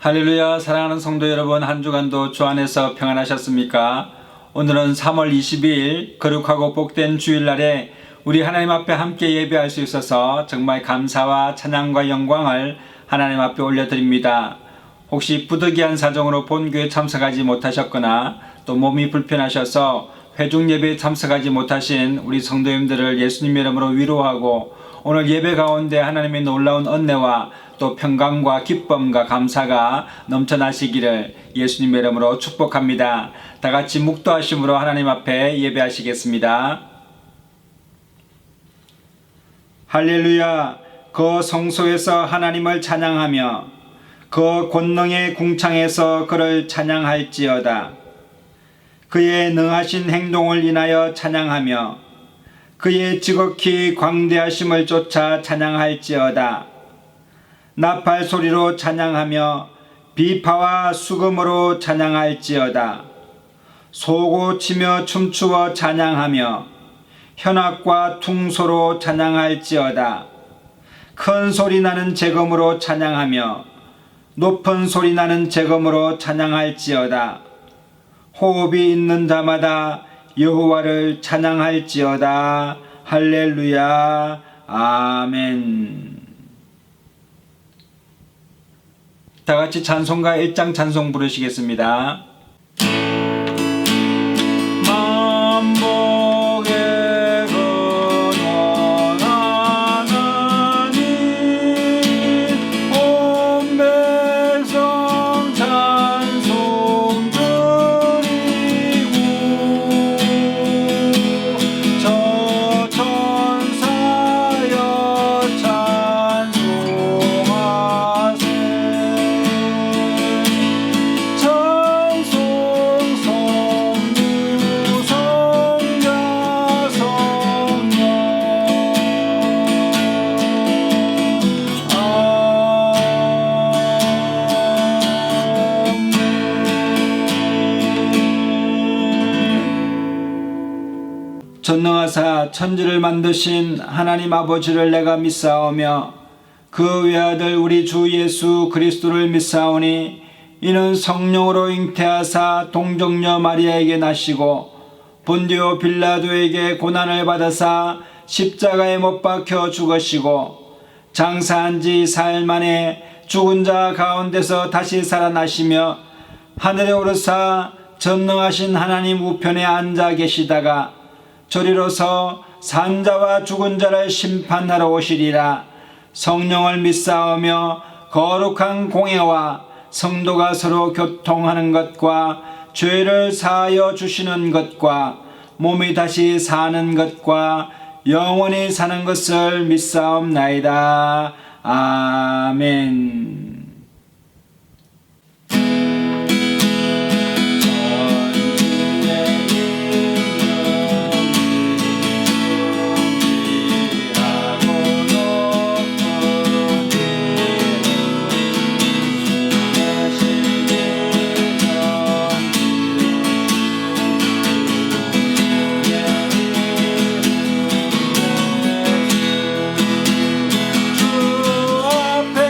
할렐루야. 사랑하는 성도 여러분, 한 주간도 주 안에서 평안하셨습니까? 오늘은 3월 22일 거룩하고 복된 주일날에 우리 하나님 앞에 함께 예배할 수 있어서 정말 감사와 찬양과 영광을 하나님 앞에 올려드립니다. 혹시 부득이한 사정으로 본교에 참석하지 못하셨거나 또 몸이 불편하셔서 회중 예배에 참석하지 못하신 우리 성도님들을 예수님 이름으로 위로하고 오늘 예배 가운데 하나님의 놀라운 은혜와 또 평강과 기쁨과 감사가 넘쳐나시기를 예수님 이름으로 축복합니다. 다 같이 묵도하심으로 하나님 앞에 예배하시겠습니다. 할렐루야. 그 성소에서 하나님을 찬양하며 그 권능의 궁창에서 그를 찬양할지어다. 그의 능하신 행동을 인하여 찬양하며 그의 지극히 광대하심을 쫓아 찬양할지어다. 나팔 소리로 찬양하며 비파와 수금으로 찬양할지어다. 소고 치며 춤추어 찬양하며 현악과 퉁소로 찬양할지어다. 큰 소리 나는 재금으로 찬양하며 높은 소리 나는 재금으로 찬양할지어다. 호흡이 있는 자마다 여호와를 찬양할지어다. 할렐루야. 아멘. 다 같이 찬송가 1장 찬송 부르시겠습니다. 만복의 근원한 하나님 온 백성 찬송 드리고 저 천사여 찬송하세. 찬송 성부 성자 성령 아멘. 전능하사 천지를 만드신 하나님 아버지를 내가 믿사오며 그 외아들 우리 주 예수 그리스도를 믿사오니 이는 성령으로 잉태하사 동정녀 마리아에게 나시고 본디오 빌라도에게 고난을 받으사 십자가에 못 박혀 죽으시고 장사한 지 사흘 만에 죽은 자 가운데서 다시 살아나시며 하늘에 오르사 전능하신 하나님 우편에 앉아 계시다가 저리로서 산자와 죽은 자를 심판하러 오시리라. 성령을 믿사오며 거룩한 공예와 성도가 서로 교통하는 것과 죄를 사하여 주시는 것과 몸이 다시 사는 것과 영원히 사는 것을 믿사옵나이다. 아멘. 주 앞에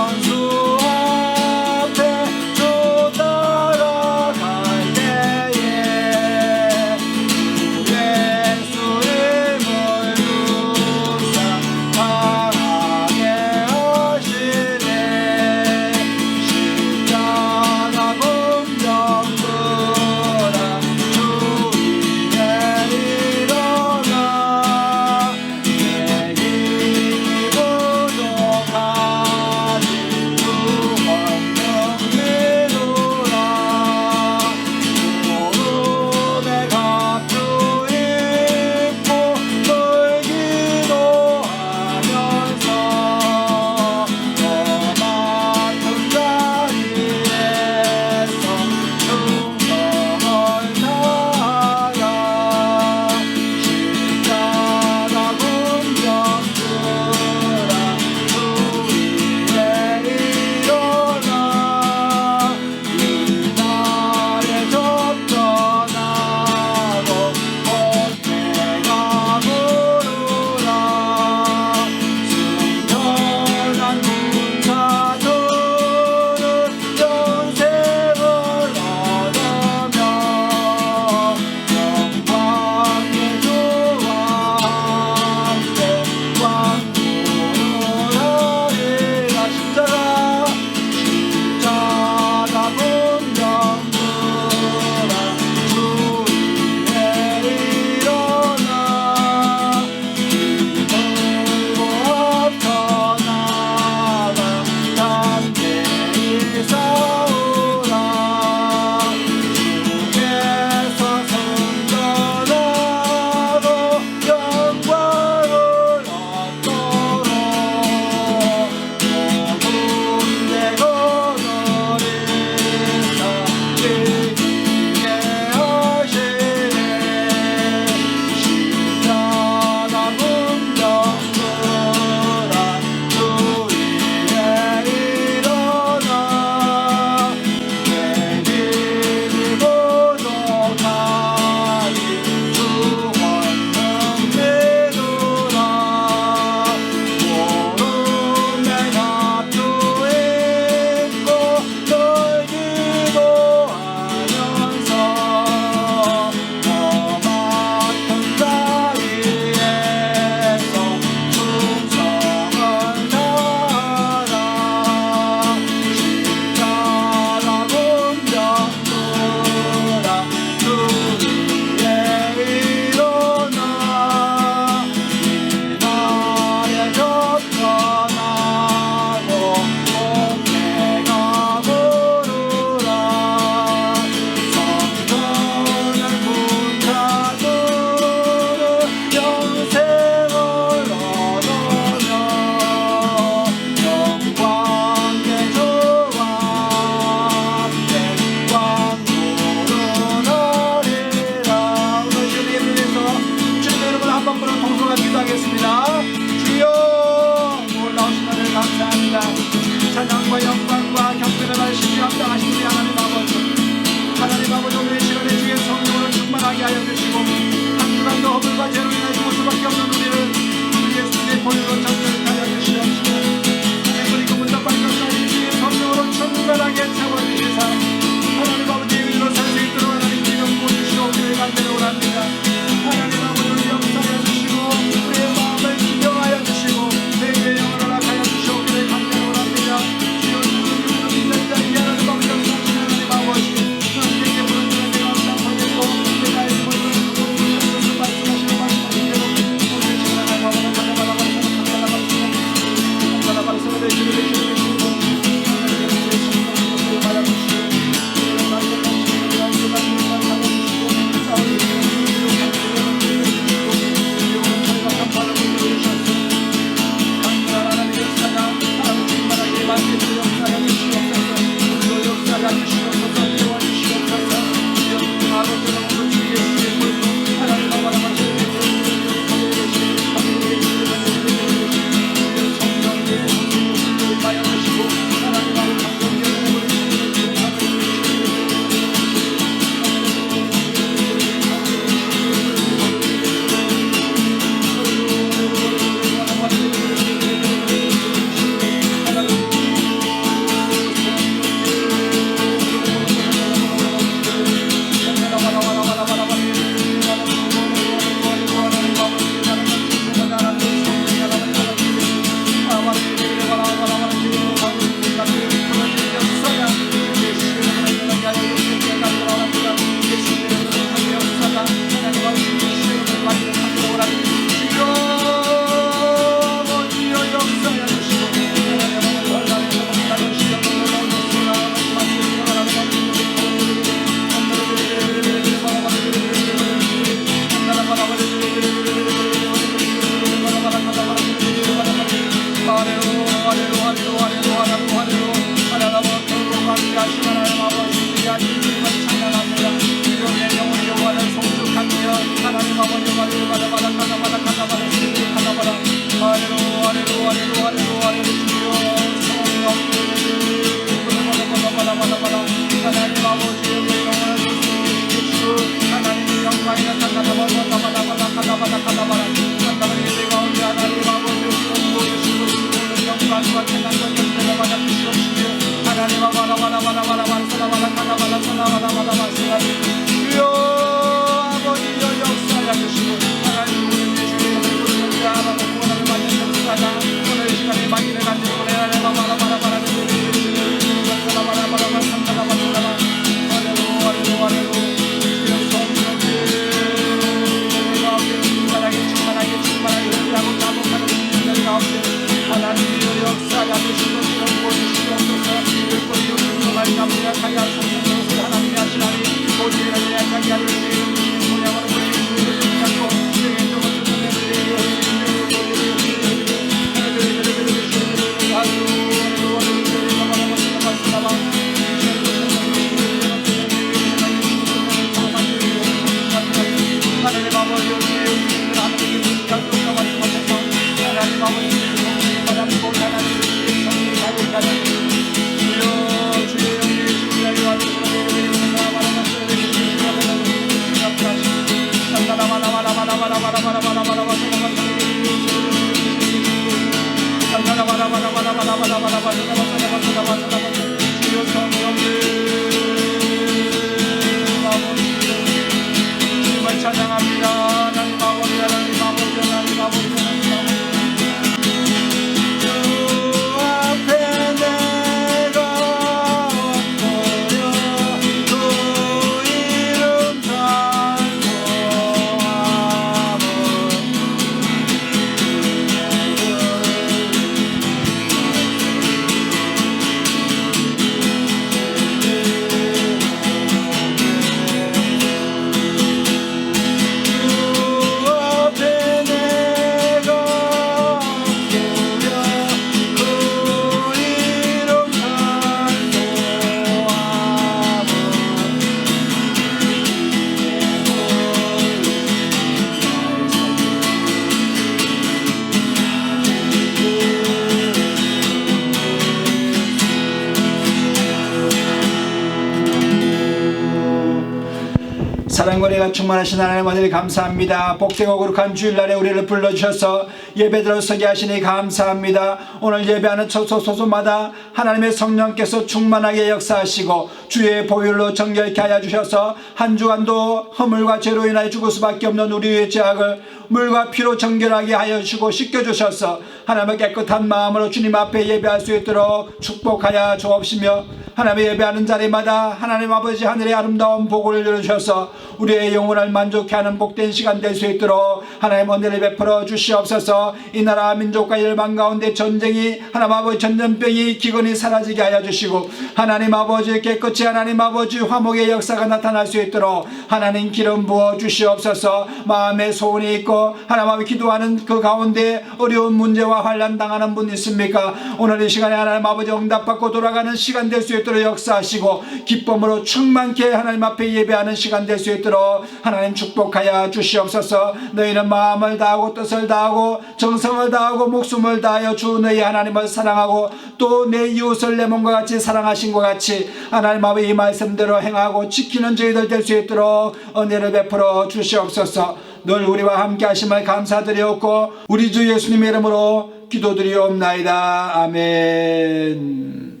사랑과 은혜가 충만하신 하나님 아들 감사합니다. 복되고 거룩한 주일날에 우리를 불러주셔서 예배드려 서게 하시니 감사합니다. 오늘 예배하는 처소소소마다 하나님의 성령께서 충만하게 역사하시고 주의 보혈로 정결케 하여 주셔서 한 주간도 허물과 죄로 인하여 죽을 수밖에 없는 우리의 죄악을 물과 피로 정결하게 하여 주시고 씻겨주셔서 하나님의 깨끗한 마음으로 주님 앞에 예배할 수 있도록 축복하여 주옵시며, 하나님의 예배하는 자리마다 하나님 아버지 하늘의 아름다운 복을 열어주셔서 우리의 영혼을 만족케 하는 복된 시간 될 수 있도록 하나님 은혜를 베풀어 주시옵소서. 이 나라 민족과 열방 가운데 전쟁이, 하나님 아버지 전염병이 기근이 사라지게 하여 주시고, 하나님 아버지 깨끗이 하나님 아버지 화목의 역사가 나타날 수 있도록 하나님 기름 부어 주시옵소서. 마음에 소원이 있고 하나님 아버지 기도하는 그 가운데 어려운 문제와 환난 당하는 분 있습니까? 오늘 이 시간에 하나님 아버지 응답받고 돌아가는 시간 될 수 있도록 역사하시고 기쁨으로 충만케 하나님 앞에 예배하는 시간 될 수 있도록 하나님 축복하여 주시옵소서. 너희는 마음을 다하고 뜻을 다하고 정성을 다하고 목숨을 다하여 주 너희 하나님을 사랑하고 또 내 이웃을 내 몸과 같이 사랑하신 것 같이 하나님 아버지 이 말씀대로 행하고 지키는 저희들 될 수 있도록 은혜를 베풀어 주시옵소서. 늘 우리와 함께 하심을 감사드리옵고 우리 주 예수님의 이름으로 기도드리옵나이다. 아멘.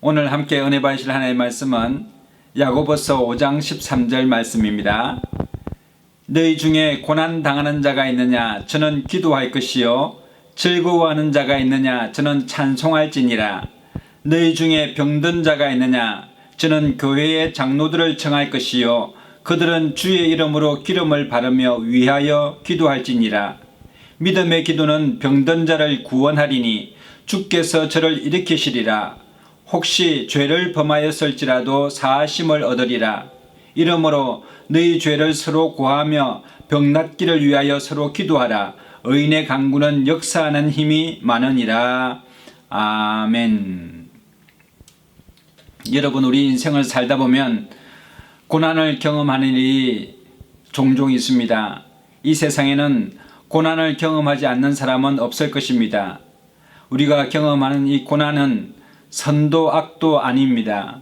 오늘 함께 은혜 받으실 하나님의 말씀은 야고보서 5장 13절 말씀입니다. 너희 중에 고난 당하는 자가 있느냐 저는 기도할 것이요 즐거워하는 자가 있느냐 저는 찬송할지니라. 너희 중에 병든 자가 있느냐 저는 교회의 장로들을 청할 것이요 그들은 주의 이름으로 기름을 바르며 위하여 기도할지니라. 믿음의 기도는 병든 자를 구원하리니 주께서 저를 일으키시리라. 혹시 죄를 범하였을지라도 사하심을 얻으리라. 이러므로 너희 죄를 서로 고하며 병 낫기를 위하여 서로 기도하라. 의인의 간구는 역사하는 힘이 많으니라. 아멘. 여러분, 우리 인생을 살다 보면 고난을 경험하는 일이 종종 있습니다. 이 세상에는 고난을 경험하지 않는 사람은 없을 것입니다. 우리가 경험하는 이 고난은 선도 악도 아닙니다.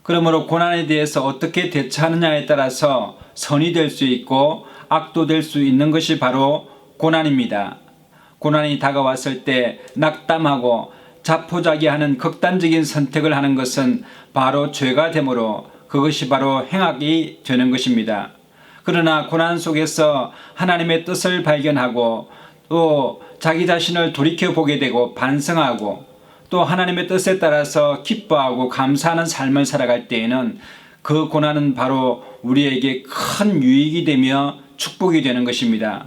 그러므로 고난에 대해서 어떻게 대처하느냐에 따라서 선이 될 수 있고 악도 될 수 있는 것이 바로 고난입니다. 고난이 다가왔을 때 낙담하고 자포자기하는 극단적인 선택을 하는 것은 바로 죄가 되므로 그것이 바로 행악이 되는 것입니다. 그러나 고난 속에서 하나님의 뜻을 발견하고 또 자기 자신을 돌이켜보게 되고 반성하고 또 하나님의 뜻에 따라서 기뻐하고 감사하는 삶을 살아갈 때에는 그 고난은 바로 우리에게 큰 유익이 되며 축복이 되는 것입니다.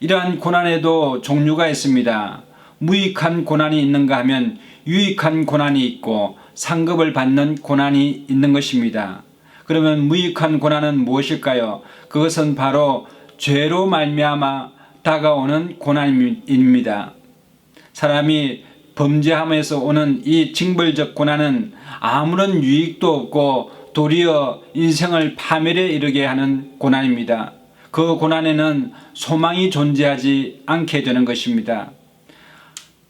이러한 고난에도 종류가 있습니다. 무익한 고난이 있는가 하면 유익한 고난이 있고 상급을 받는 고난이 있는 것입니다. 그러면 무익한 고난은 무엇일까요? 그것은 바로 죄로 말미암아 다가오는 고난입니다. 사람이 범죄함에서 오는 이 징벌적 고난은 아무런 유익도 없고 도리어 인생을 파멸에 이르게 하는 고난입니다. 그 고난에는 소망이 존재하지 않게 되는 것입니다.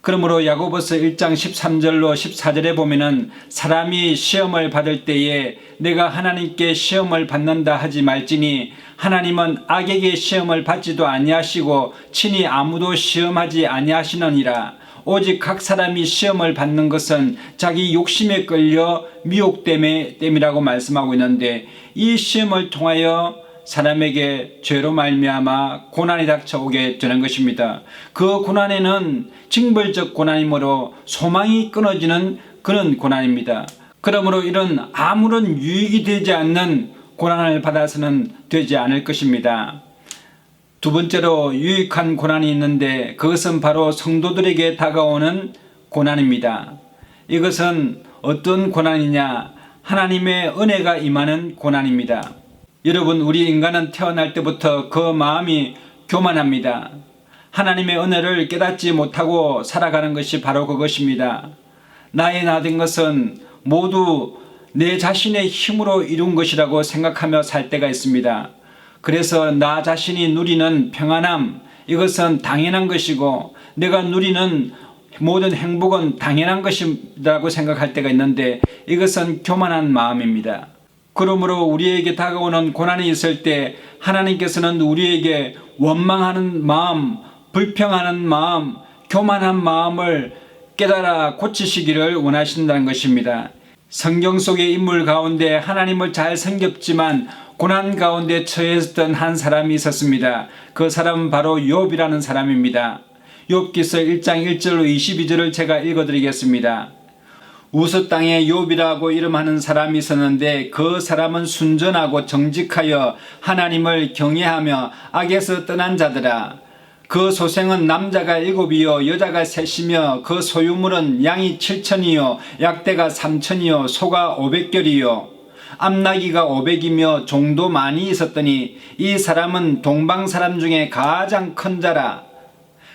그러므로 야고보서 1장 13절로 14절에 보면은 사람이 시험을 받을 때에 내가 하나님께 시험을 받는다 하지 말지니 하나님은 악에게 시험을 받지도 아니하시고 친히 아무도 시험하지 아니하시느니라. 오직 각 사람이 시험을 받는 것은 자기 욕심에 끌려 미혹됨이라고 말씀하고 있는데, 이 시험을 통하여 사람에게 죄로 말미암아 고난이 닥쳐오게 되는 것입니다. 그 고난에는 징벌적 고난이므로 소망이 끊어지는 그런 고난입니다. 그러므로 이런 아무런 유익이 되지 않는 고난을 받아서는 되지 않을 것입니다. 두 번째로 유익한 고난이 있는데 그것은 바로 성도들에게 다가오는 고난입니다. 이것은 어떤 고난이냐? 하나님의 은혜가 임하는 고난입니다. 여러분, 우리 인간은 태어날 때부터 그 마음이 교만합니다. 하나님의 은혜를 깨닫지 못하고 살아가는 것이 바로 그것입니다. 나의 나 된 것은 모두 내 자신의 힘으로 이룬 것이라고 생각하며 살 때가 있습니다. 그래서 나 자신이 누리는 평안함, 이것은 당연한 것이고 내가 누리는 모든 행복은 당연한 것이라고 생각할 때가 있는데 이것은 교만한 마음입니다. 그러므로 우리에게 다가오는 고난이 있을 때 하나님께서는 우리에게 원망하는 마음, 불평하는 마음, 교만한 마음을 깨달아 고치시기를 원하신다는 것입니다. 성경 속의 인물 가운데 하나님을 잘 섬겼지만 고난 가운데 처했던 한 사람이 있었습니다. 그 사람은 바로 욥이라는 사람입니다. 욥기서 1장 1절로 22절을 제가 읽어드리겠습니다. 우스 땅에 욥이라고 이름하는 사람이 있었는데 그 사람은 순전하고 정직하여 하나님을 경외하며 악에서 떠난 자더라. 그 소생은 남자가 7이요 여자가 3이며 그 소유물은 양이 7,000이요 약대가 3,000이요 소가 500결이요 암나기가 500이며 종도 많이 있었더니 이 사람은 동방 사람 중에 가장 큰 자라.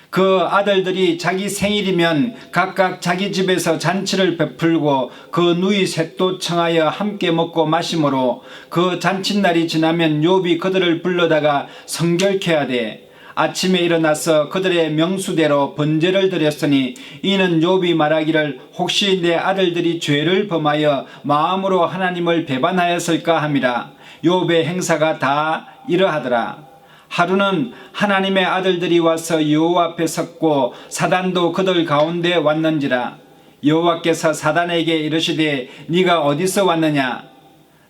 그 아들들이 자기 생일이면 각각 자기 집에서 잔치를 베풀고 그 누이 셋도 청하여 함께 먹고 마시므로 그 잔칫날이 지나면 욥이 그들을 불러다가 성결케 하되 아침에 일어나서 그들의 명수대로 번제를 드렸으니 이는 욥이 말하기를 혹시 내 아들들이 죄를 범하여 마음으로 하나님을 배반하였을까 함이라. 욥의 행사가 다 이러하더라. 하루는 하나님의 아들들이 와서 여호와 앞에 섰고 사단도 그들 가운데 왔는지라. 여호와께서 사단에게 이르시되 네가 어디서 왔느냐.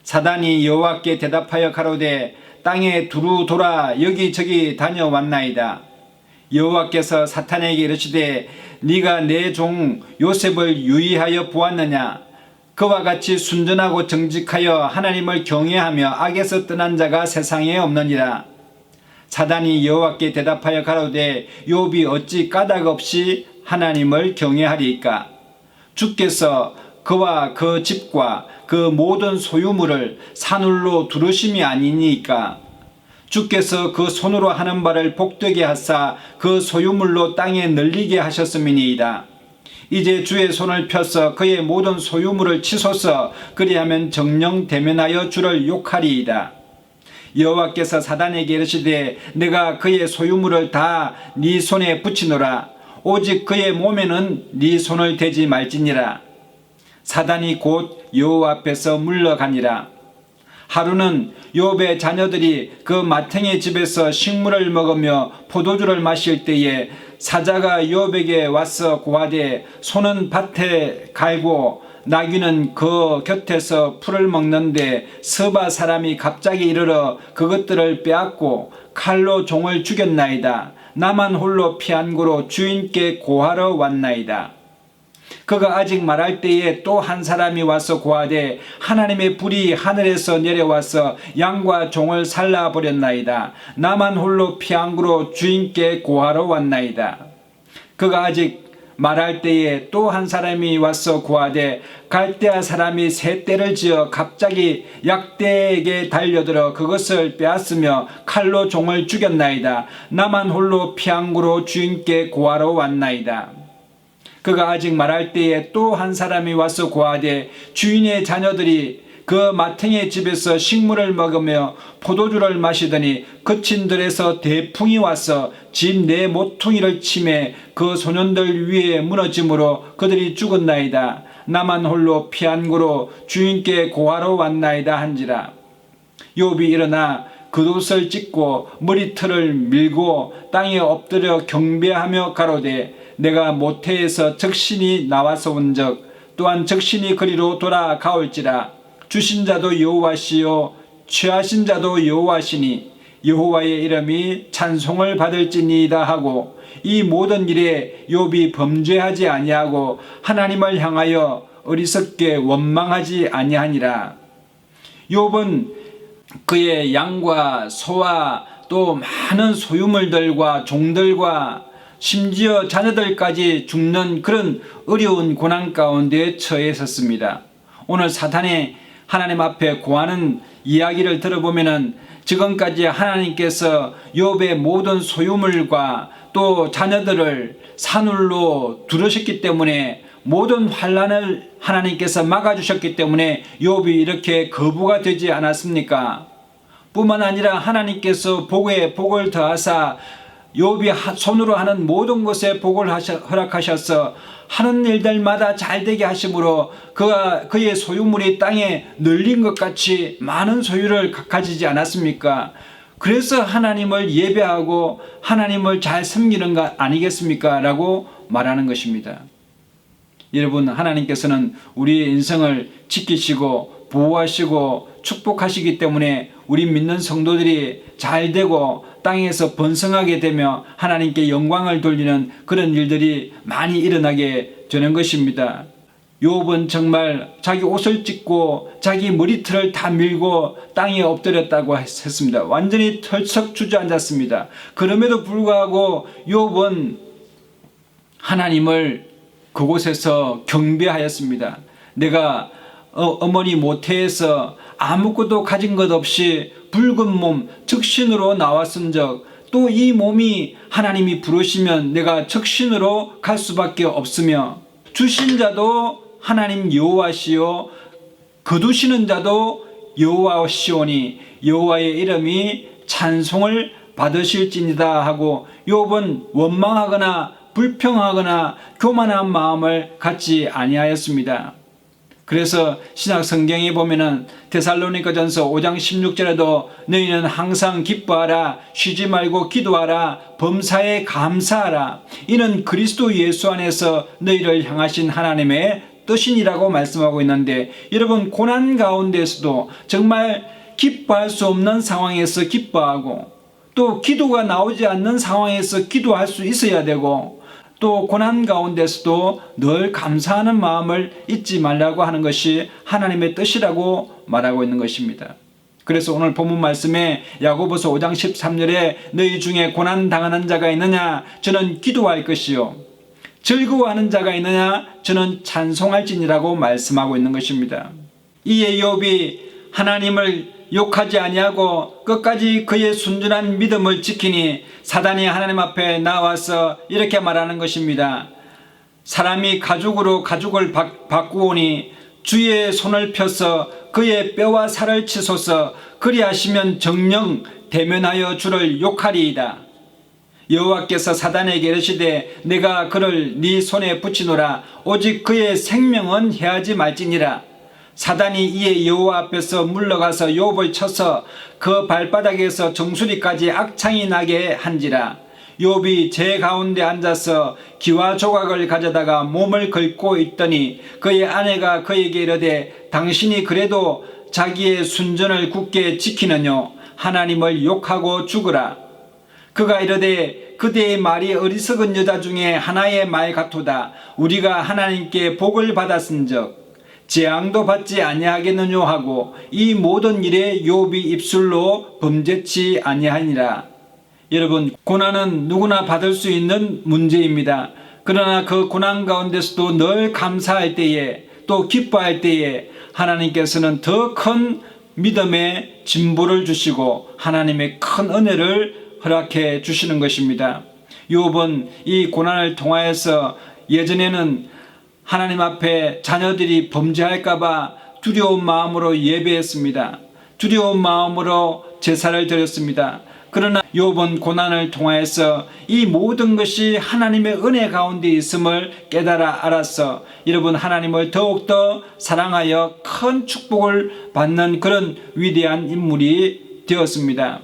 사단이 여호와께 대답하여 가로되 땅에 두루 돌아 여기저기 다녀왔나이다. 여호와께서 사탄에게 이르시되 네가 내 종 요셉을 유의하여 보았느냐. 그와 같이 순전하고 정직하여 하나님을 경외하며 악에서 떠난 자가 세상에 없느니라. 사단이 여호와께 대답하여 가로되 욥이 어찌 까닭 없이 하나님을 경외하리이까. 주께서 그와 그 집과 그 모든 소유물을 산울로 두르심이 아니니까. 주께서 그 손으로 하는 바를 복되게 하사 그 소유물로 땅에 널리게 하셨음이니이다. 이제 주의 손을 펴서 그의 모든 소유물을 치소서. 그리하면 정령 대면하여 주를 욕하리이다. 여호와께서 사단에게 이르시되 내가 그의 소유물을 다 네 손에 붙이노라. 오직 그의 몸에는 네 손을 대지 말지니라. 사단이 곧 여호와 앞에서 물러가니라. 하루는 욥의 자녀들이 그 마탱의 집에서 식물을 먹으며 포도주를 마실 때에 사자가 욥에게 와서 고하되 소는 밭에 갈고 나귀는 그 곁에서 풀을 먹는데 스바 사람이 갑자기 이르러 그것들을 빼앗고 칼로 종을 죽였나이다. 나만 홀로 피한구로 주인께 고하러 왔나이다. 그가 아직 말할 때에 또 한 사람이 와서 고하되 하나님의 불이 하늘에서 내려와서 양과 종을 살라버렸나이다. 나만 홀로 피한구로 주인께 고하러 왔나이다. 그가 아직 말할 때에 또 한 사람이 와서 고하되 갈대아 사람이 새 떼를 지어 갑자기 약대에게 달려들어 그것을 빼앗으며 칼로 종을 죽였나이다. 나만 홀로 피한구로 주인께 고하러 왔나이다. 그가 아직 말할 때에 또 한 사람이 와서 고하되 주인의 자녀들이 그 마탱의 집에서 식물을 먹으며 포도주를 마시더니 그친 들에서 대풍이 와서 집 내 모퉁이를 치매 그 소년들 위에 무너짐으로 그들이 죽었나이다. 나만 홀로 피한구로 주인께 고하러 왔나이다 한지라. 욥이 일어나 겉옷을 찢고 머리털을 밀고 땅에 엎드려 경배하며 가로되 내가 모태에서 적신이 나와서 온적 또한 적신이 그리로 돌아가올지라. 주신 자도 여호와시요 취하신 자도 여호와시니 여호와의 이름이 찬송을 받을지니이다 하고 이 모든 일에 욥이 범죄하지 아니하고 하나님을 향하여 어리석게 원망하지 아니하니라. 욥은 그의 양과 소와 또 많은 소유물들과 종들과 심지어 자녀들까지 죽는 그런 어려운 고난 가운데 처해 있었습니다. 오늘 사탄이 하나님 앞에 고하는 이야기를 들어보면은 지금까지 하나님께서 욥의 모든 소유물과 또 자녀들을 산울로 두르셨기 때문에 모든 환난을 하나님께서 막아주셨기 때문에 욥이 이렇게 거부가 되지 않았습니까? 뿐만 아니라 하나님께서 복에 복을 더하사 욥이 손으로 하는 모든 것에 복을 허락하셔서 하는 일들마다 잘되게 하심으로 그의 소유물이 땅에 널린 것 같이 많은 소유를 가지지 않았습니까? 그래서 하나님을 예배하고 하나님을 잘 섬기는 것 아니겠습니까? 라고 말하는 것입니다. 여러분, 하나님께서는 우리의 인생을 지키시고 보호하시고 축복하시기 때문에 우리 믿는 성도들이 잘 되고 땅에서 번성하게 되며 하나님께 영광을 돌리는 그런 일들이 많이 일어나게 되는 것입니다. 욥은 정말 자기 옷을 찢고 자기 머리털을 다 밀고 땅에 엎드렸다고 했습니다. 완전히 털썩 주저앉았습니다. 그럼에도 불구하고 욥은 하나님을 그곳에서 경배하였습니다. 내가 어머니 모태에서 아무것도 가진 것 없이 붉은 몸 적신으로 나왔은적 또 이 몸이 하나님이 부르시면 내가 적신으로 갈 수밖에 없으며 주신 자도 하나님 여호와시요 거두시는 자도 여호와시오니 여호와의 이름이 찬송을 받으실지니다 하고 욥은 원망하거나 불평하거나 교만한 마음을 갖지 아니하였습니다. 그래서 신약 성경에 보면은 데살로니가전서 5장 16절에도 너희는 항상 기뻐하라 쉬지 말고 기도하라 범사에 감사하라 이는 그리스도 예수 안에서 너희를 향하신 하나님의 뜻이니라고 말씀하고 있는데, 여러분 고난 가운데서도 정말 기뻐할 수 없는 상황에서 기뻐하고 또 기도가 나오지 않는 상황에서 기도할 수 있어야 되고 또 고난 가운데서도 늘 감사하는 마음을 잊지 말라고 하는 것이 하나님의 뜻이라고 말하고 있는 것입니다. 그래서 오늘 본문 말씀에 야고보서 5장 13절에 너희 중에 고난 당하는 자가 있느냐 저는 기도할 것이요 즐거워하는 자가 있느냐 저는 찬송할지니라고 말씀하고 있는 것입니다. 이에 욥이 하나님을 욕하지 아니하고 끝까지 그의 순전한 믿음을 지키니 사단이 하나님 앞에 나와서 이렇게 말하는 것입니다. 사람이 가죽으로 가죽을 바꾸오니 주의 손을 펴서 그의 뼈와 살을 치소서 그리하시면 정녕 대면하여 주를 욕하리이다. 여호와께서 사단에게 이르시되 내가 그를 네 손에 붙이노라 오직 그의 생명은 해하지 말지니라. 사단이 이에 여호와 앞에서 물러가서 욥을 쳐서 그 발바닥에서 정수리까지 악창이 나게 한지라. 욥이 제 가운데 앉아서 기와 조각을 가져다가 몸을 긁고 있더니 그의 아내가 그에게 이르되 당신이 그래도 자기의 순전을 굳게 지키느뇨 하나님을 욕하고 죽으라. 그가 이르되 그대의 말이 어리석은 여자 중에 하나의 말 같도다. 우리가 하나님께 복을 받았은적 재앙도 받지 아니하겠느뇨 하고 이 모든 일에 욥이 입술로 범죄치 아니하니라. 여러분 고난은 누구나 받을 수 있는 문제입니다. 그러나 그 고난 가운데서도 늘 감사할 때에 또 기뻐할 때에 하나님께서는 더 큰 믿음의 진보를 주시고 하나님의 큰 은혜를 허락해 주시는 것입니다. 욥은 이 고난을 통하여서 예전에는 하나님 앞에 자녀들이 범죄할까봐 두려운 마음으로 예배했습니다. 두려운 마음으로 제사를 드렸습니다. 그러나 욥은 고난을 통하여서 이 모든 것이 하나님의 은혜 가운데 있음을 깨달아 알았어. 여러분 하나님을 더욱더 사랑하여 큰 축복을 받는 그런 위대한 인물이 되었습니다.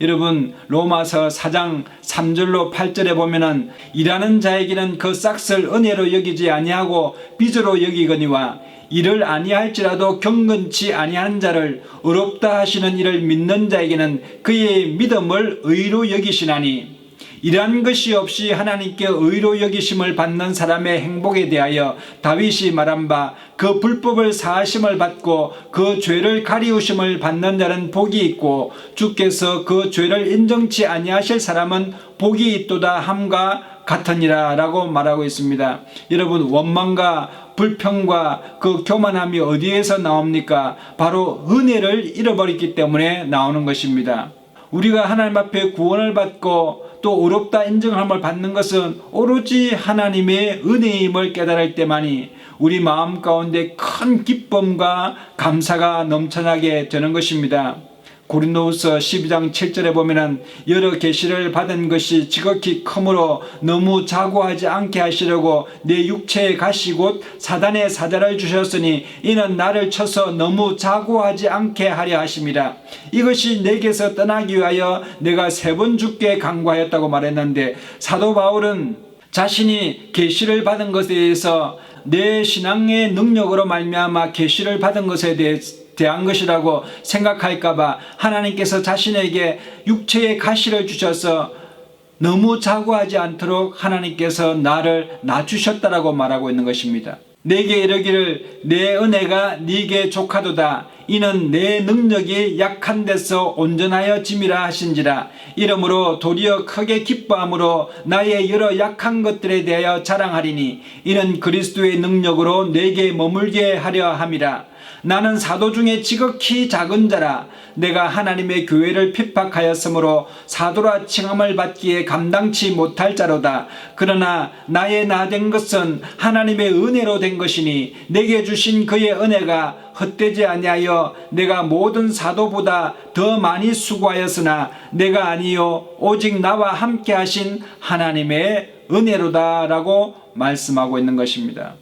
여러분 로마서 4장 3절로 8절에 보면은 일하는 자에게는 그 싹을 은혜로 여기지 아니하고 빚으로 여기거니와 이를 아니할지라도 경건치 아니하는 자를 의롭다 하시는 이를 믿는 자에게는 그의 믿음을 의로 여기시나니 이러한 것이 없이 하나님께 의로 여기심을 받는 사람의 행복에 대하여 다윗이 말한 바 그 불법을 사하심을 받고 그 죄를 가리우심을 받는 자는 복이 있고 주께서 그 죄를 인정치 아니하실 사람은 복이 있도다 함과 같으니라 라고 말하고 있습니다. 여러분 원망과 불평과 그 교만함이 어디에서 나옵니까? 바로 은혜를 잃어버렸기 때문에 나오는 것입니다. 우리가 하나님 앞에 구원을 받고 또 의롭다 인정함을 받는 것은 오로지 하나님의 은혜임을 깨달을 때만이 우리 마음 가운데 큰 기쁨과 감사가 넘쳐나게 되는 것입니다. 고린도후서 12장 7절에 보면은 여러 계시를 받은 것이 지극히 크므로 너무 자고하지 않게 하시려고 내 육체의 가시 곧 사단의 사자를 주셨으니 이는 나를 쳐서 너무 자고하지 않게 하려 하심이라. 이것이 내게서 떠나기 위하여 내가 3번 주께 간구하였다고 말했는데, 사도 바울은 자신이 계시를 받은 것에 대해서 내 신앙의 능력으로 말미암아 계시를 받은 것에 대한 것이라고 생각할까봐 하나님께서 자신에게 육체의 가시를 주셔서 너무 자고하지 않도록 하나님께서 나를 낮추셨다라고 말하고 있는 것입니다. 내게 이르기를 내 은혜가 네게 족하도다. 이는 내 능력이 약한 데서 온전하여 짐이라 하신지라. 이러므로 도리어 크게 기뻐함으로 나의 여러 약한 것들에 대하여 자랑하리니 이는 그리스도의 능력으로 내게 머물게 하려 함이라. 나는 사도 중에 지극히 작은 자라. 내가 하나님의 교회를 핍박하였으므로 사도라 칭함을 받기에 감당치 못할 자로다. 그러나 나의 나 된 것은 하나님의 은혜로 된 것이니 내게 주신 그의 은혜가 헛되지 아니하여 내가 모든 사도보다 더 많이 수고하였으나 내가 아니요 오직 나와 함께 하신 하나님의 은혜로다 라고 말씀하고 있는 것입니다.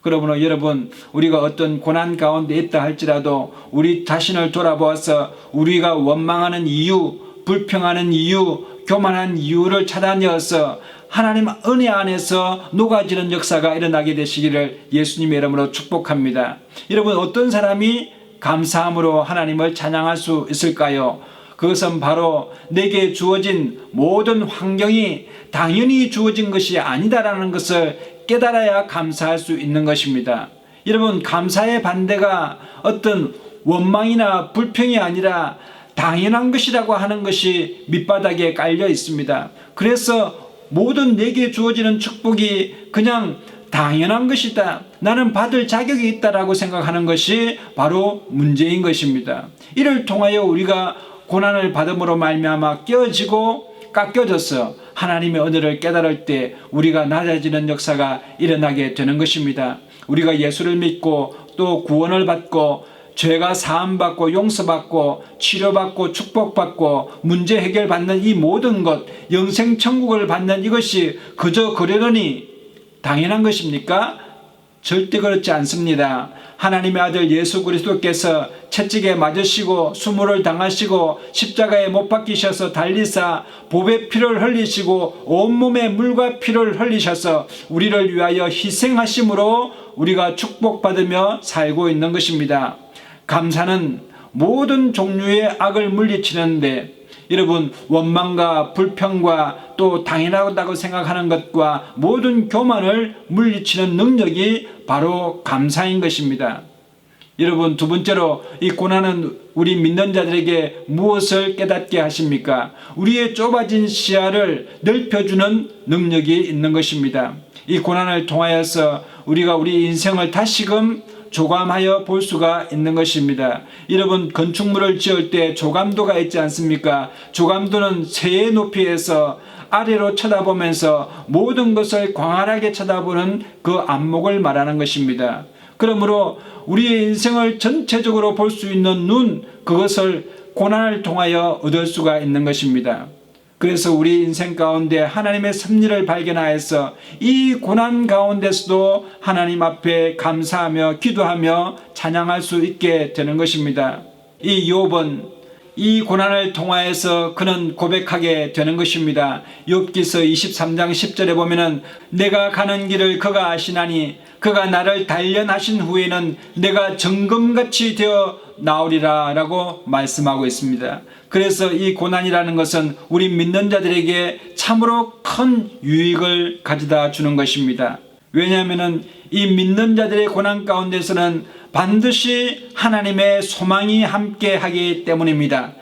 그러므로 여러분, 우리가 어떤 고난 가운데 있다 할지라도 우리 자신을 돌아보아서 우리가 원망하는 이유, 불평하는 이유, 교만한 이유를 찾아내어서 하나님 은혜 안에서 녹아지는 역사가 일어나게 되시기를 예수님의 이름으로 축복합니다. 여러분, 어떤 사람이 감사함으로 하나님을 찬양할 수 있을까요? 그것은 바로 내게 주어진 모든 환경이 당연히 주어진 것이 아니다라는 것을 깨달아야 감사할 수 있는 것입니다. 여러분, 감사의 반대가 어떤 원망이나 불평이 아니라 당연한 것이라고 하는 것이 밑바닥에 깔려 있습니다. 그래서 모든 내게 주어지는 축복이 그냥 당연한 것이다, 나는 받을 자격이 있다라고 생각하는 것이 바로 문제인 것입니다. 이를 통하여 우리가 고난을 받음으로 말미암아 깨어지고 깎여져서 하나님의 은혜를 깨달을 때 우리가 낮아지는 역사가 일어나게 되는 것입니다. 우리가 예수를 믿고 또 구원을 받고 죄가 사함받고 용서받고 치료받고 축복받고 문제 해결받는 이 모든 것, 영생천국을 받는 이것이 그저 그러려니 당연한 것입니까? 절대 그렇지 않습니다. 하나님의 아들 예수 그리스도께서 채찍에 맞으시고 수모를 당하시고 십자가에 못 박히셔서 달리사 보배 피를 흘리시고 온몸에 물과 피를 흘리셔서 우리를 위하여 희생하심으로 우리가 축복받으며 살고 있는 것입니다. 감사는 모든 종류의 악을 물리치는데, 여러분, 원망과 불평과 또 당연하다고 생각하는 것과 모든 교만을 물리치는 능력이 바로 감사인 것입니다. 여러분, 두 번째로 이 고난은 우리 믿는 자들에게 무엇을 깨닫게 하십니까? 우리의 좁아진 시야를 넓혀주는 능력이 있는 것입니다. 이 고난을 통하여서 우리가 우리 인생을 다시금 조감하여 볼 수가 있는 것입니다. 여러분, 건축물을 지을 때 조감도가 있지 않습니까? 조감도는 새의 높이에서 아래로 쳐다보면서 모든 것을 광활하게 쳐다보는 그 안목을 말하는 것입니다. 그러므로 우리의 인생을 전체적으로 볼 수 있는 눈, 그것을 고난을 통하여 얻을 수가 있는 것입니다. 그래서 우리 인생 가운데 하나님의 섭리를 발견하여서 이 고난 가운데서도 하나님 앞에 감사하며 기도하며 찬양할 수 있게 되는 것입니다. 이 욥은 이 고난을 통하여서 그는 고백하게 되는 것입니다. 욥기서 23장 10절에 보면은 내가 가는 길을 그가 아시나니 그가 나를 단련하신 후에는 내가 정금같이 되어 나오리라 라고 말씀하고 있습니다. 그래서 이 고난이라는 것은 우리 믿는 자들에게 참으로 큰 유익을 가져다 주는 것입니다. 왜냐하면 이 믿는 자들의 고난 가운데서는 반드시 하나님의 소망이 함께 하기 때문입니다.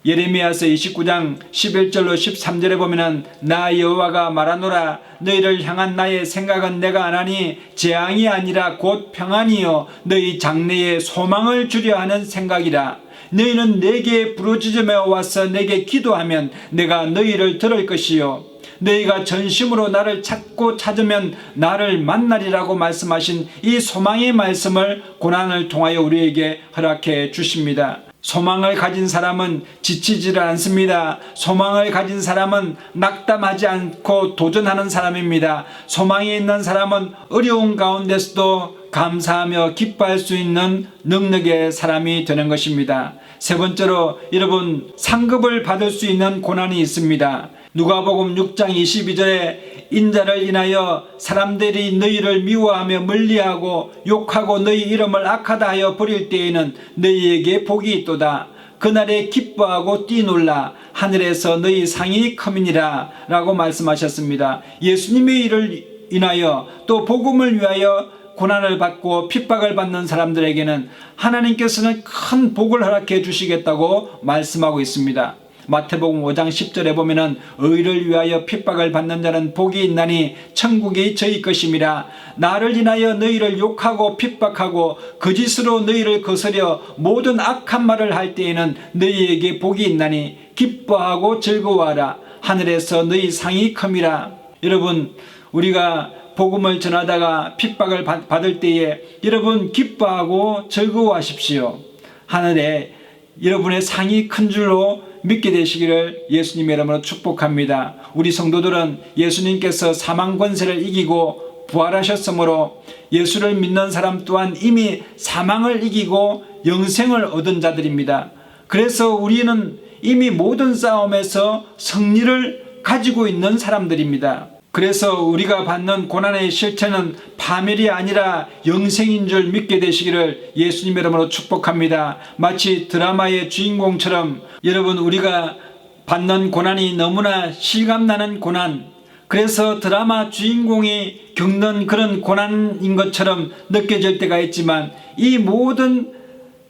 예레미야서 29장 11절로 13절에 보면은 나 여호와가 말하노라 너희를 향한 나의 생각은 내가 아나니 재앙이 아니라 곧 평안이요 너희 장래에 소망을 주려 하는 생각이라. 너희는 내게 부르짖으며 와서 내게 기도하면 내가 너희를 들을 것이요 너희가 전심으로 나를 찾고 찾으면 나를 만나리라고 말씀하신 이 소망의 말씀을 고난을 통하여 우리에게 허락해 주십니다. 소망을 가진 사람은 지치지를 않습니다. 소망을 가진 사람은 낙담하지 않고 도전하는 사람입니다. 소망이 있는 사람은 어려운 가운데서도 감사하며 기뻐할 수 있는 능력의 사람이 되는 것입니다. 세 번째로 여러분, 상급을 받을 수 있는 고난이 있습니다. 누가복음 6장 22절에 인자를 인하여 사람들이 너희를 미워하며 멀리하고 욕하고 너희 이름을 악하다 하여 버릴 때에는 너희에게 복이 있도다. 그날에 기뻐하고 뛰놀라. 하늘에서 너희 상이 큼이니라 라고 말씀하셨습니다. 예수님의 일을 인하여 또 복음을 위하여 고난을 받고 핍박을 받는 사람들에게는 하나님께서는 큰 복을 허락해 주시겠다고 말씀하고 있습니다. 마태복음 5장 10절에 보면은 의를 위하여 핍박을 받는 자는 복이 있나니 천국이 저희 것임이라. 나를 인하여 너희를 욕하고 핍박하고 거짓으로 너희를 거스려 모든 악한 말을 할 때에는 너희에게 복이 있나니 기뻐하고 즐거워하라. 하늘에서 너희 상이 큼이라. 여러분, 우리가 복음을 전하다가 핍박을 받을 때에 여러분 기뻐하고 즐거워하십시오. 하늘에 여러분의 상이 큰 줄로 믿게 되시기를 예수님의 이름으로 축복합니다. 우리 성도들은 예수님께서 사망 권세를 이기고 부활하셨으므로 예수를 믿는 사람 또한 이미 사망을 이기고 영생을 얻은 자들입니다. 그래서 우리는 이미 모든 싸움에서 승리를 가지고 있는 사람들입니다. 그래서 우리가 받는 고난의 실체는 파멸이 아니라 영생인 줄 믿게 되시기를 예수님의 이름으로 축복합니다. 마치 드라마의 주인공처럼 여러분, 우리가 받는 고난이 너무나 실감나는 고난, 그래서 드라마 주인공이 겪는 그런 고난인 것처럼 느껴질 때가 있지만 이 모든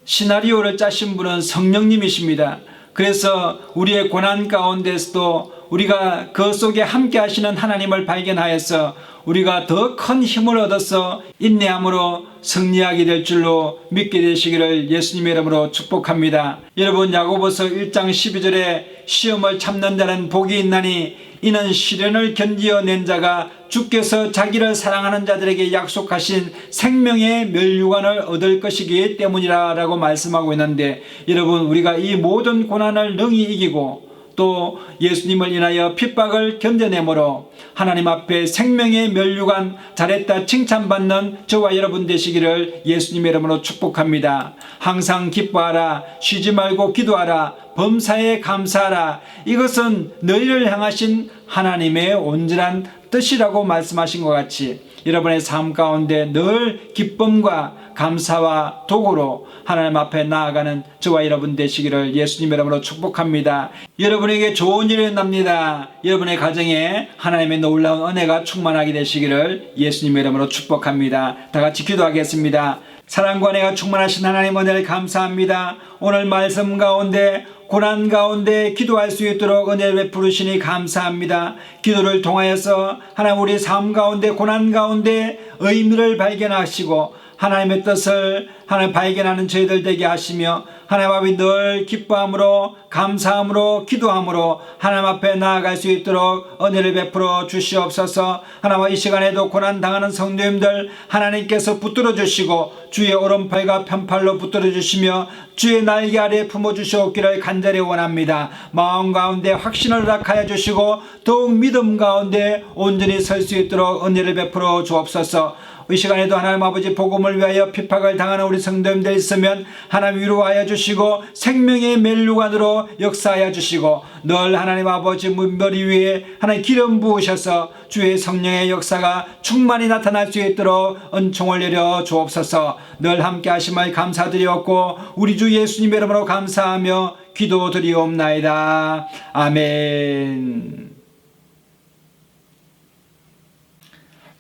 시나리오를 짜신 분은 성령님이십니다. 그래서 우리의 고난 가운데서도 우리가 그 속에 함께 하시는 하나님을 발견하여서 우리가 더 큰 힘을 얻어서 인내함으로 승리하게 될 줄로 믿게 되시기를 예수님의 이름으로 축복합니다. 여러분, 야고보서 1장 12절에 시험을 참는 자는 복이 있나니 이는 시련을 견디어낸 자가 주께서 자기를 사랑하는 자들에게 약속하신 생명의 면류관을 얻을 것이기 때문이라 라고 말씀하고 있는데, 여러분, 우리가 이 모든 고난을 능히 이기고 또 예수님을 인하여 핍박을 견뎌내므로 하나님 앞에 생명의 면류관 잘했다 칭찬받는 저와 여러분 되시기를 예수님의 이름으로 축복합니다. 항상 기뻐하라. 쉬지 말고 기도하라. 범사에 감사하라. 이것은 너희를 향하신 하나님의 온전한 뜻이라고 말씀하신 것 같이 여러분의 삶 가운데 늘 기쁨과 감사와 도구로 하나님 앞에 나아가는 저와 여러분 되시기를 예수님의 이름으로 축복합니다. 여러분에게 좋은 일이 일어납니다. 여러분의 가정에 하나님의 놀라운 은혜가 충만하게 되시기를 예수님의 이름으로 축복합니다. 다 같이 기도하겠습니다. 사랑과 은혜가 충만하신 하나님 은혜를 감사합니다. 오늘 말씀 가운데 고난 가운데 기도할 수 있도록 은혜를 베푸시니 감사합니다. 기도를 통하여서 하나님 우리 삶 가운데 고난 가운데 의미를 발견하시고 하나님의 뜻을 하나님 발견하는 저희들 되게 하시며 하나님 앞에 늘 기뻐함으로 감사함으로 기도함으로 하나님 앞에 나아갈 수 있도록 은혜를 베풀어 주시옵소서. 하나님 이 시간에도 고난당하는 성도님들 하나님께서 붙들어 주시고 주의 오른팔과 편팔로 붙들어 주시며 주의 날개 아래 품어 주시옵기를 간절히 원합니다. 마음 가운데 확신을 허락하여 주시고 더욱 믿음 가운데 온전히 설 수 있도록 은혜를 베풀어 주옵소서. 이 시간에도 하나님 아버지 복음을 위하여 핍박을 당하는 우리 성도님들 있으면 하나님 위로하여 주시고 생명의 멜류관으로 역사하여 주시고 늘 하나님 아버지 머리 위에 하나님 기름 부으셔서 주의 성령의 역사가 충만히 나타날 수 있도록 은총을 내려 주옵소서. 늘 함께 하심을 감사드리옵고 우리 주 예수님의 이름으로 감사하며 기도드리옵나이다. 아멘.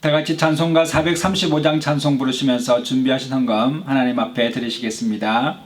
다같이 찬송가 435장 찬송 부르시면서 준비하신 헌금 하나님 앞에 드리시겠습니다.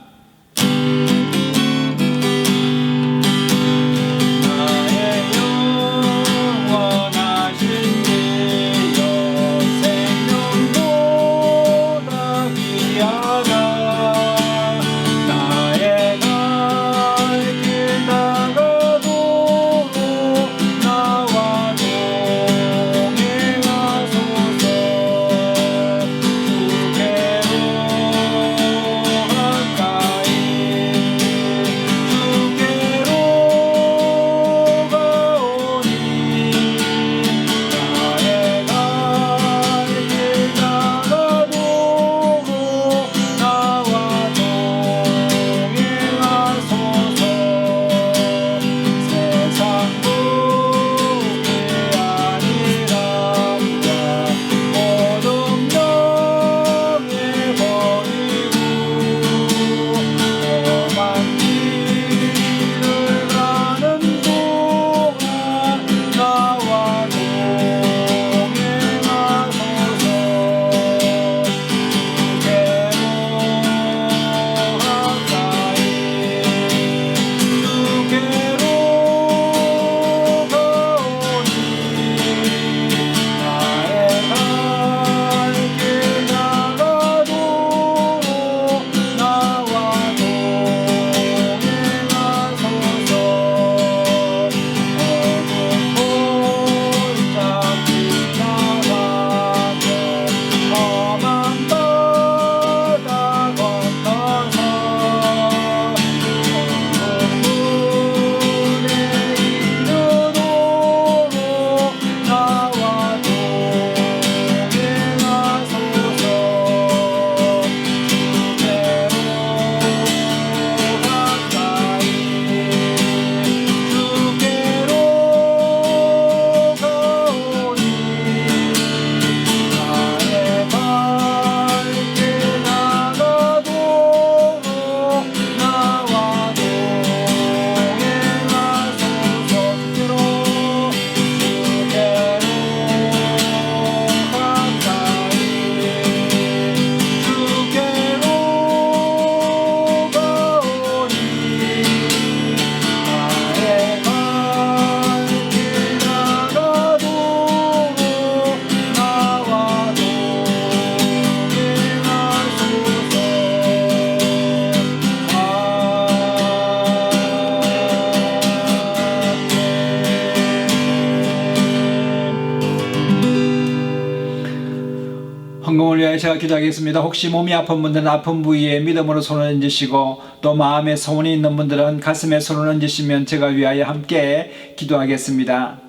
제가 기도하겠습니다. 혹시 몸이 아픈 분들은 아픈 부위에 믿음으로 손을 얹으시고 또 마음에 소원이 있는 분들은 가슴에 손을 얹으시면 제가 위하여 함께 기도하겠습니다.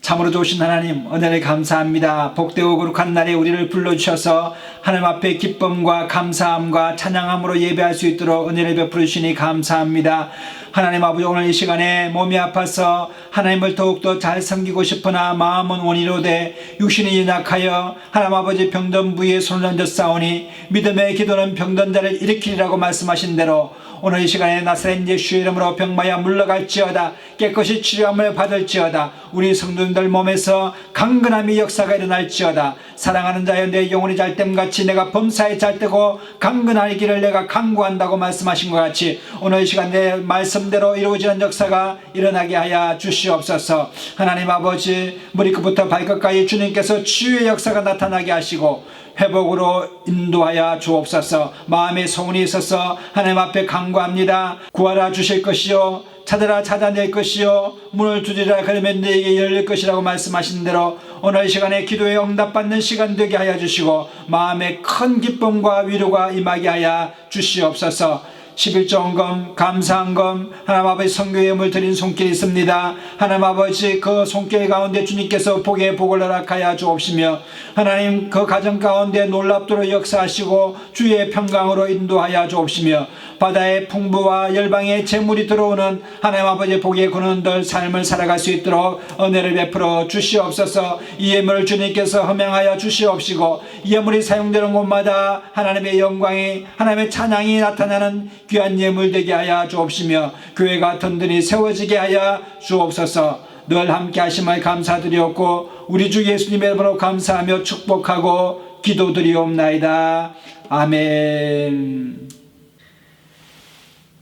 참으로 좋으신 하나님, 은혜를 감사합니다. 복되고 거룩한 날에 우리를 불러주셔서 하나님 앞에 기쁨과 감사함과 찬양함으로 예배할 수 있도록 은혜를 베풀어 주시니 감사합니다. 하나님 아버지, 오늘 이 시간에 몸이 아파서 하나님을 더욱더 잘 섬기고 싶으나 마음은 원이로되 육신이 연약하여 하나님 아버지 병든 부위에 손을 얹어 싸우니 믿음의 기도는 병든 자를 일으키리라고 말씀하신 대로 오늘 이 시간에 나사렛 예수의 이름으로 병마야 물러갈지어다. 깨끗이 치료함을 받을지어다. 우리 성도님들 몸에서 강건함의 역사가 일어날지어다. 사랑하는 자여, 내 영혼이 잘됨같이 내가 범사에 잘되고 강건하기를 내가 간구한다고 말씀하신 것 같이 오늘 이 시간 내 말씀대로 이루어지는 역사가 일어나게 하여 주시옵소서. 하나님 아버지, 머리끝부터 발끝까지 주님께서 치유의 역사가 나타나게 하시고 회복으로 인도하여 주옵소서. 마음에 소원이 있어서 하나님 앞에 간구합니다. 구하라 주실 것이요, 찾으라 찾아낼 것이요, 문을 두드리라 그러면 너에게 열릴 것이라고 말씀하신 대로 오늘 시간에 기도에 응답받는 시간 되게 하여 주시고 마음에 큰 기쁨과 위로가 임하게 하여 주시옵소서. 11조헌금 감사헌금 하나님 아버지 선교의 예물 드린 손길이 있습니다. 하나님 아버지, 그 손길 가운데 주님께서 복의 복을 허락하여 주옵시며 하나님 그 가정 가운데 놀랍도록 역사하시고 주의 평강으로 인도하여 주옵시며 바다의 풍부와 열방의 재물이 들어오는 하나님 아버지 복의 근원들 삶을 살아갈 수 있도록 은혜를 베풀어 주시옵소서. 이 예물을 주님께서 허명하여 주시옵시고 이 예물이 사용되는 곳마다 하나님의 영광이, 하나님의 찬양이 나타나는 귀한 예물 되게 하여 주옵시며 교회가 든든히 세워지게 하여 주옵소서. 늘 함께 하심을 감사드리옵고 우리 주 예수님의 이름으로 감사하며 축복하고 기도드리옵나이다. 아멘.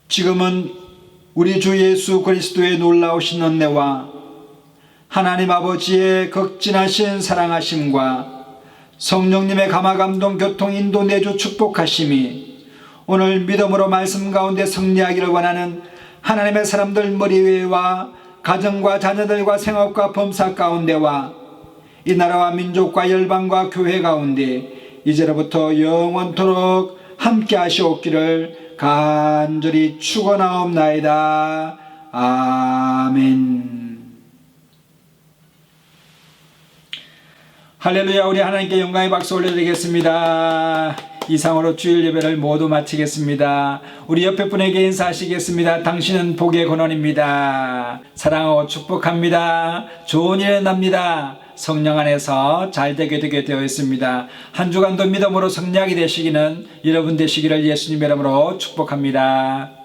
지금은 우리 주 예수 그리스도의 놀라우신 은혜와 하나님 아버지의 극진하신 사랑하심과 성령님의 감화감동 교통 인도 내주 축복하심이 오늘 믿음으로 말씀 가운데 승리하기를 원하는 하나님의 사람들 머리 위에와 가정과 자녀들과 생업과 범사 가운데와 이 나라와 민족과 열방과 교회 가운데 이제로부터 영원토록 함께 하시옵기를 간절히 축원하옵나이다. 아멘. 할렐루야. 우리 하나님께 영광의 박수 올려드리겠습니다. 이상으로 주일 예배를 모두 마치겠습니다. 우리 옆에 분에게 인사하시겠습니다. 당신은 복의 근원입니다. 사랑하고 축복합니다. 좋은 일이 납니다. 성령 안에서 잘되게 되어 있습니다. 한 주간도 믿음으로 승리하게 되시기는 여러분 되시기를 예수님의 이름으로 축복합니다.